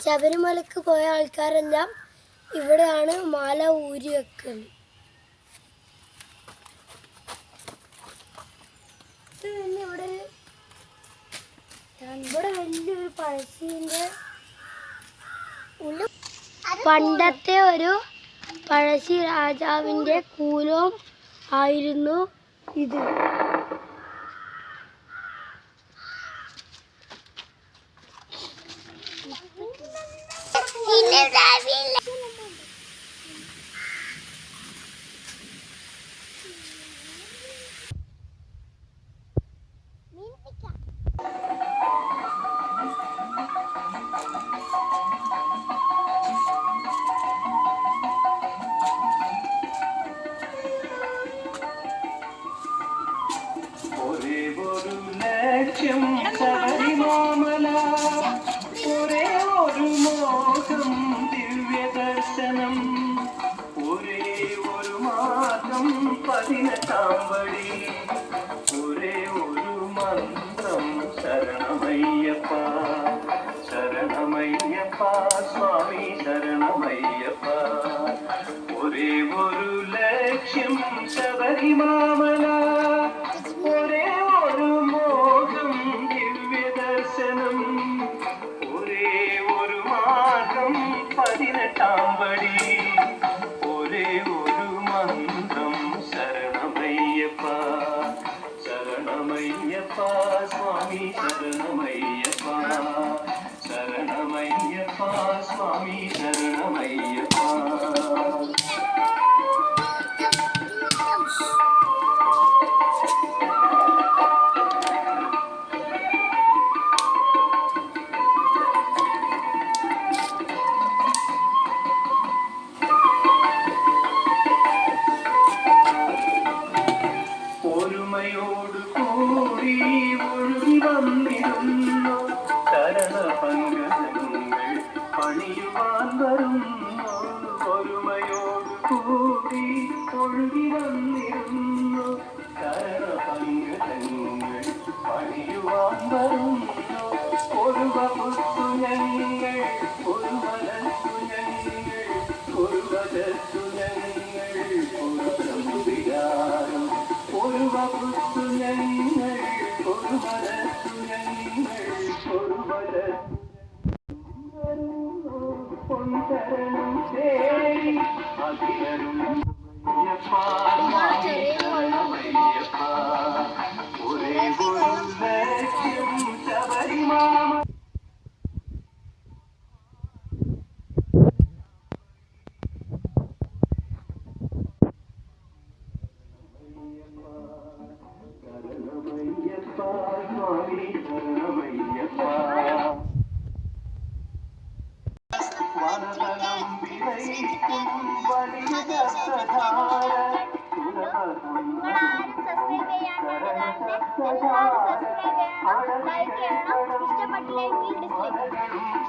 ശബരിമലക്ക് പോയ ആൾക്കാരെല്ലാം ഇവിടെയാണ് മാല ഊരി വെക്കുന്നത്. ഇവിടെ വലിയൊരു പഴശ്ശിന്റെ പണ്ടത്തെ ഒരു പഴശ്ശി രാജാവിന്റെ കൂലം ആയിരുന്നു ഇത്. ശബരിമാമല ഒരേ ഒരു മോഹം ദിവ്യദർശനം ഒരേ ഒരു മാർഗം 18 പടി ഒരേ ഒരു മന്ത്രം ശരണമയ്യപ്പ ശരണമയ്യപ്പ സ്വാമി ശരണമയ്യപ്പ ഒരേ ഒരു ലക്ഷ്യം ശബരിമാമല ഒരേ ഒരു മോഹം ദിവ്യദർശനം ഒരേ ഒരു മാർഗം 18 പടി ഒരേ ഒരു മന്ത്രം ശരണമയ്യപ്പ ശരണമയ്യപ്പ സ്വാമി ശരണമയ്യപ്പ ശരണമയ്യപ്പ സ്വാമി ശരണമയ്യപ്പ. ഒരുമയോട് കൂടി ഒഴുകി വന്നിരുന്നു ശരണപങ്കജങ്ങൾ പണിയുവാൻ വരുന്നു ഒരുമയോട് കൂടി ഒഴുകി വന്നിരുന്നു ശരണപങ്കജങ്ങൾ പണിയുവാൻ വരുന്നു ഒരു വകുത്തു ഞങ്ങൾ ഒരു മനസ്സു ഞങ്ങൾ ഒരു വകത്തു ഞങ്ങൾ ഒരു പ്രമുഖികാരം ഒരു വകുത്തു ഞങ്ങൾ ഒരു മനസ്സു ഞങ്ങൾ ഒരു വകരണം തേടി അതിരും ഒരേ ഒരു ലക്ഷ്യം ശബരിമാമ ഇഷ്ടപ്പെട്ടില്ലെങ്കിൽ